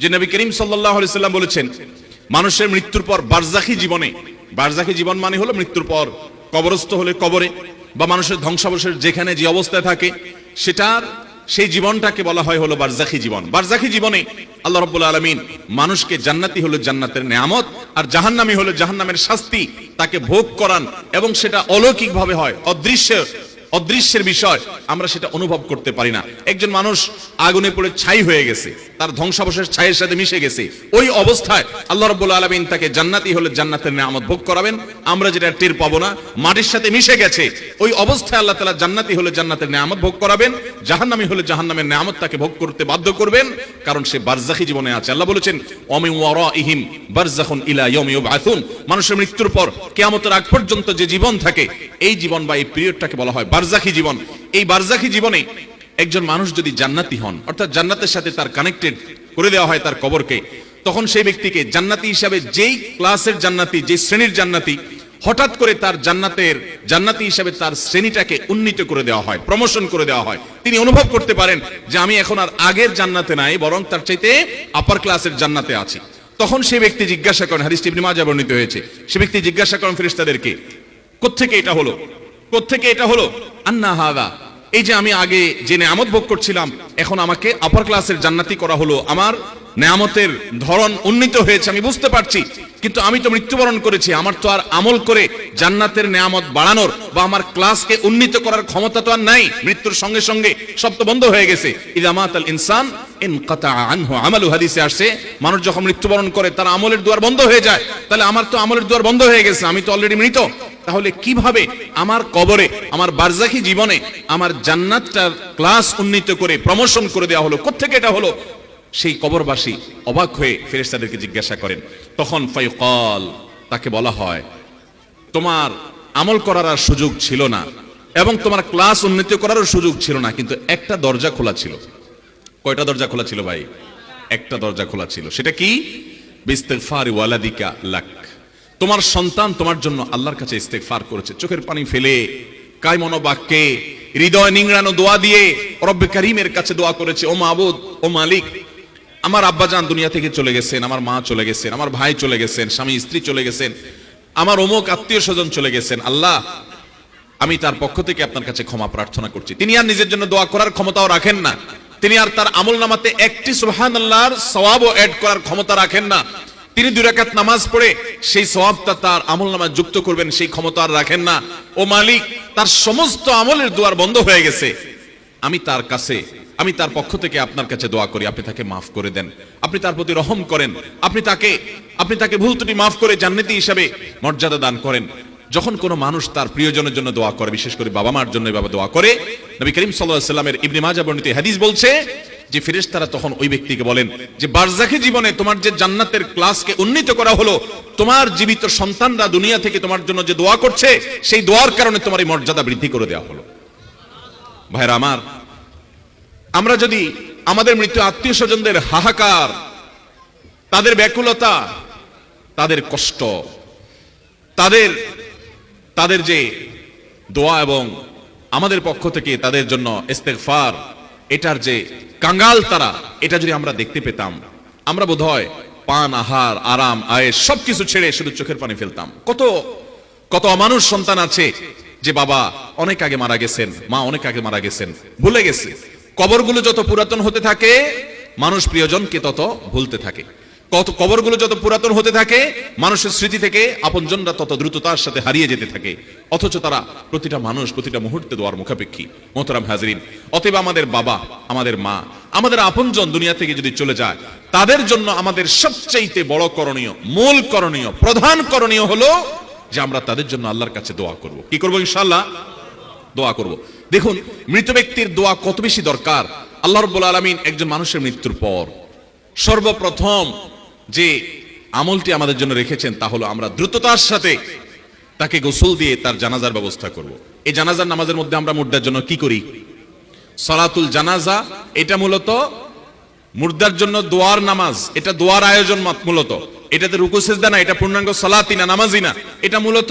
যে নবী করিম সাল্লাল্লাহু আলাইহি সাল্লাম বলেছেন মানুষের মৃত্যুর পর বারজাখী জীবনে, বারজাখী জীবন মানে হলো মৃত্যুর পর কবরস্থ হলে কবরে বা মানুষের ধ্বংসাবশেষ যেখানে যে অবস্থায় থাকে সেটার সেই জীবনটাকে বলা হয় হলো বারজাখী জীবন। বারজাখী জীবনে আল্লাহ রাব্বুল আলামিন মানুষকে জান্নাতি হলো জান্নাতের নেয়ামত আর জাহান্নামী হলো জাহান্নামের শাস্তি তাকে ভোগ করান, এবং সেটা অলৌকিক ভাবে হয়, অদৃশ্যের বিষয়, আমরা সেটা অনুভব করতে পারি না। একজন মানুষ আগুনে পড়ে ছাই হয়ে গেছে, তার ধ্বংসাবশেষ ছাইয়ের সাথে মিশে গেছে, ওই অবস্থায় আল্লাহ রাব্বুল আলামিন তাকে জান্নাতি হলে জান্নাতের নেয়ামত ভোগ করাবেন, আমরা যেটা টের পাবো না, মাটির সাথে মিশে গেছে, ওই অবস্থায় আল্লাহ তাআলা জান্নাতি হলে জান্নাতের নেয়ামত ভোগ করাবেন, জাহান্নামী হলে জাহান্নামের নেয়ামত তাকে ভোগ করতে বাধ্য করবেন, কারণ সে বারজাখী জীবনে আছে। আল্লাহ বলেছেন ওয়ামিন ওয়ারাইহিম বারযাখুন ইলা ইয়াউমি ইউবআসুন, মানুষের মৃত্যুর পর কিয়ামতের আগ পর্যন্ত যে জীবন থাকে এই জীবন বা এই পিরিয়ডটাকে বলা হয় বারজাখী জীবন। এই বারজাখী জীবনে একজন মানুষ যদি জান্নাতি হন, অর্থাৎ জান্নাতের সাথে তার কানেক্টেড করে দেওয়া হয় তার কবরকে, তখন সেই ব্যক্তিকে জান্নাতি হিসাবে যেই ক্লাসের জান্নাতি, যে শ্রেণীর জান্নাতি, হঠাৎ করে তার জান্নাতি হিসাবে তার শ্রেণীটাকে উন্নীত করে দেওয়া হয়, প্রমোশন করে দেওয়া হয়। তিনি অনুভব করতে পারেন যে আমি এখন আর আগের জান্নাতে নাই, বরং তার চাইতে আপার ক্লাসের জান্নাতে আছি। তখন সেই ব্যক্তি জিজ্ঞাসা করেন, হাদিসটি ইবনে মাজাহ বর্ণিত হয়েছে, সে ব্যক্তি জিজ্ঞাসা করেন ফেরেশতাদেরকে, কোত্থেকে এটা হলো, কোত্থেকে এটা হলো? আন্না হাদা, এই যে আমি আগে যে নেয়ামত ভোগ করছিলাম এখন আমাকে আপার ক্লাসের জান্নাতি করা হলো, আমার নেয়ামতের ধরন উন্নীত হয়েছে, আমি বুঝতে পারছি, কিন্তু আমি তো মৃত্যুবরণ করেছি, আমার তো আর আমল করে জান্নাতের নেয়ামত বাড়ানোর বা আমার ক্লাসকে উন্নীত করার ক্ষমতা তো আর নাই, মৃত্যুর সঙ্গে সঙ্গে সব তো বন্ধ হয়ে গেছে। ইযা মাতাল ইনসান ইনকাতা আনহু আমালু, হাদিসে আসছে মানুষ যখন মৃত্যুবরণ করে তার আমলের দুয়ার বন্ধ হয়ে যায়, তাহলে আমার তো আমলের দুয়ার বন্ধ হয়ে গেছে, আমি তো অলরেডি মৃত, তাহলে কিভাবে আমার কবরে, আমার বারজাখী জীবনে আমার জান্নাতটার ক্লাস উন্নীত করে প্রমোশন করে দেওয়া হলো, কোত্থেকে এটা হলো? সেই কবরবাসী অবাক হয়ে ফেরেশতাদেরকে জিজ্ঞাসা করেন, তখন ফায়ুকাল, তাকে বলা হয় তোমার আমল করার আর সুযোগ ছিল না এবং তোমার ক্লাস উন্নীত করারও সুযোগ ছিল না, কিন্তু একটা দরজা খোলা ছিল। কয়টা দরজা খোলা ছিল ভাই? একটা দরজা খোলা ছিল। সেটা কি? বিস্তিগফারি ওয়ালাদিকা লাক, তোমার সন্তান তোমার জন্য আল্লাহর কাছে ইস্তেগফার করেছে, চোখের পানি ফেলে কায়মন বাক্যে হৃদয় নিংড়ানো দোয়া দিয়ে রব্বে কারীমের কাছে দোয়া করেছে, ও মাবুদ, ও মালিক, আমার আব্বাজান দুনিয়া থেকে চলে গেছেন, আমার মা চলে গেছেন, আমার ভাই চলে গেছেন, স্বামী স্ত্রী চলে গেছেন, আমার অমুক আত্মীয় স্বজন চলে গেছেন, আল্লাহ আমি তার পক্ষ থেকে আপনার কাছে ক্ষমা প্রার্থনা করছি। তিনি আর নিজের জন্য দোয়া করার ক্ষমতাও রাখেন না, তিনি আর তার আমলনামাতে একটি সুবহানাল্লাহর সওয়াবও অ্যাড করার ক্ষমতা রাখেন না, তিনি 2 রাকাত নামাজ পড়ে সেই সওয়াবটা তার আমলনামায় যুক্ত করবেন সেই ক্ষমতা আর রাখেন না। ও মালিক, তার সমস্ত আমলের দুয়ার বন্ধ হয়ে গেছে, আমি তার পক্ষ থেকে আপনার কাছে দোয়া করি, আপনি তাকে মাফ করে দেন, আপনি তার প্রতি রহম করেন, আপনি তাকে ভুল ত্রুটি মাফ করে জান্নাতি হিসাবে মর্যাদা দান করেন। যখন কোনো মানুষ তার প্রিয়জনের জন্য দোয়া করে, বিশেষ করে বাবা মার জন্য এভাবে দোয়া করে, নবী করিম সাল্লাল্লাহু আলাইহি সাল্লামের ইবনে মাজাহ বর্ণিত হাদিস বলছে যে ফেরেশতারা তখন ওই ব্যক্তিকে বলেন যে বারজাখী জীবনে তোমার যে জান্নাতের ক্লাসকে উন্নীত করা হলো, তোমার জীবিত সন্তানরা দুনিয়া থেকে তোমার জন্য যে দোয়া করছে সেই দোয়ার কারণে তোমার এই মর্যাদা বৃদ্ধি করে দেওয়া হলো। ভাইরা আমার, আমরা যদি আমাদের মৃত আত্মীয় স্বজনদের হাহাকার, তাদের ব্যাকুলতা, তাদের কষ্ট, তাদের যে দোয়া এবং আমাদের পক্ষ থেকে তাদের জন্য ইস্তেগফার, এটার যে কাঙ্গাল তারা, এটা যদি আমরা দেখতে পেতাম, আমরা বোধহয় পান, আহার, আরাম, আয়েশ সবকিছু ছেড়ে শুধু চোখের পানি ফেলতাম। কত অমানুষ সন্তান আছে যে বাবা অনেক আগে মারা গেছেন, মা অনেক আগে মারা গেছেন, ভুলে গেছে। কবরগুলো যত পুরাতন হতে থাকে মানুষ প্রিয়জনকে তত ভুলতে থাকে, কবরগুলো যত পুরাতন হতে থাকে মানুষের স্মৃতি থেকে আপনজনরা তত দ্রুততার সাথে হারিয়ে যেতে থাকে, অথচ তারা প্রতিটা মানুষ প্রতিটা মুহূর্তে দোয়ার মুখাপেক্ষী। মোহতারাম হাজরিন, অতএব আমাদের বাবা, আমাদের মা, আমাদের আপনজন দুনিয়া থেকে যদি চলে যায়, তাদের জন্য আমাদের সবচেয়ে বড় করণীয়, মূল করণীয়, প্রধান করণীয় হলো যে আমরা তাদের জন্য আল্লাহর কাছে দোয়া করব। কি করব? ইনশাআল্লাহ দোয়া করব। দেখুন মৃত ব্যক্তির দোয়া কত বেশি দরকার। আল্লাহ রাব্বুল আলামিন একজন মানুষের মৃত্যুর পর সর্বপ্রথম যে আমলটি আমাদের জন্য রেখেছেন তা হলো আমরা দ্রুততার সাথে তাকে গোসল দিয়ে তার জানাজার ব্যবস্থা করব। এই জানাজার নামাজের মধ্যে আমরা মুর্দার জন্য কি করি? সালাতুল জানাজা, এটা মূলত মুর্দার জন্য দোয়ার নামাজ, এটা দোয়ার আয়োজন মূলত, এটাতে রুকু সিজদা না, এটা পূর্ণাঙ্গ সালাতই না, নামাজই না, এটা মূলত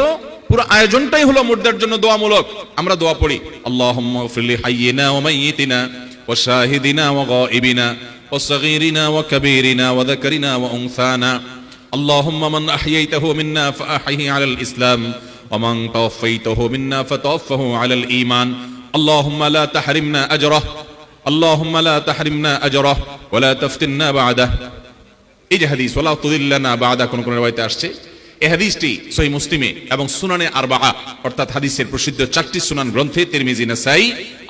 পুরো আয়োজনটাই হলো মুর্দার জন্য দোয়ামূলক। আমরা দোয়া পড়ি, আল্লাহুম্মা গফিরলি হাইয়িনা ওয়া মাইয়িতিনা ওয়া শাহিদিনা ওয়া গায়িবিনা وصغيرنا وكبيرنا وذكرنا وأنثانا اللهم من أحييته منا فأحيه على الإسلام ومن توفيته منا فتوفه على الإيمان اللهم لا تحرمنا أجره اللهم لا تحرمنا أجره ولا تفتنا بعده এই যে হাদিস ওয়ালা তুদিল্লানা বাদা কোন কোন riwayate আসছে এই হাদিসটি সহিহ মুসলিমে এবং সুনানে আরবাআ অর্থাৎ হাদিসের প্রসিদ্ধ চারটি সুনান গ্রন্থে তিরমিজি নাসাই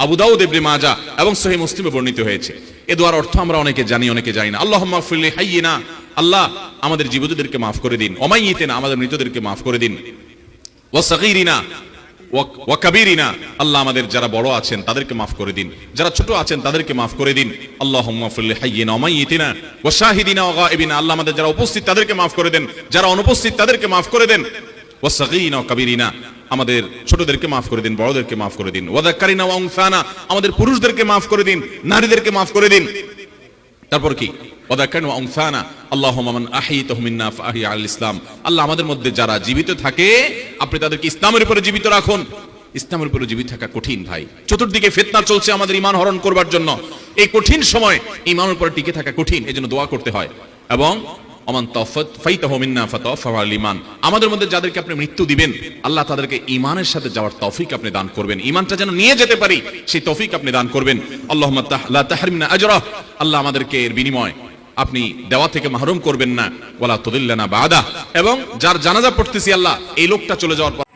আবু দাউদ ইবনে মাজাহ এবং সহিহ মুসলিমে বর্ণিত হয়েছে এই দোয়ার অর্থ আমরা অনেকে জানি অনেকে জানি না আল্লাহুম্মা ফিরলি হাইয়িনা আল্লাহ আমাদের জীবিতদেরকে মাফ করে দিন ওমাইয়িতিনা আমাদের মৃতদেরকে মাফ করে দিন ওয়া সাগীরিনা ওয়া কাবীরিনা আল্লাহ আমাদের যারা বড় আছেন তাদেরকে মাফ করে দিন যারা ছোট আছেন তাদেরকে মাফ করে দিন আল্লাহুম্মা ফিরলি হাইয়িনা ওয়া মাইয়িতিনা ওয়া শাহিদিনা ওয়া গায়িবিনা আল্লাহ আমাদের যারা উপস্থিত তাদেরকে মাফ করে দেন যারা অনুপস্থিত তাদেরকে মাফ করে দেন ওয়া সাগীরিনা ওয়া কাবীরিনা আমাদের ছোটদেরকে মাফ করে দিন বড়দেরকে মাফ করে দিন ওয়া যাক্কারিনা ওয়া উনসানা আমাদের পুরুষদেরকে মাফ করে দিন নারীদেরকে মাফ করে দিন তারপর কি ওয়াদাকানু আনসানা আল্লাহুম্মা মান আহইতাহু মিন্না ফাহি আল ইসলাম আল্লাহ আমাদের মধ্যে যারা জীবিত থাকে আপনি তাদেরকে ইসলামের উপরে জীবিত রাখুন ইসলামের উপরে জীবিত থাকা কঠিন ভাই চতুর্দিকে ফিতনা চলছে আমাদের ঈমান হরণ করবার জন্য এই কঠিন সময় ঈমানের উপরে টিকে থাকা কঠিন এজন্য দোয়া করতে হয় এবং ওমান তাওফাইতাহু মিন্না ফাতাওফাহু আল ঈমান আমাদের মধ্যে যাদেরকে আপনি মৃত্যু দিবেন আল্লাহ তাদেরকে ঈমানের সাথে যাওয়ার তৌফিক আপনি দান করবেন ঈমানটা যেন নিয়ে যেতে পারি সেই তৌফিক আপনি দান করবেন আল্লাহুম্মা লা তাহরিমনা আজরা আল্লাহ আমাদেরকে এর বিনিময় আপনি দেওয়া থেকে মাহরুম করবেন না ওয়ালা তুদিল্লানা বাদা এবং যার জানাজা পড়তেছি আল্লাহ এই লোকটা চলে যাওয়ার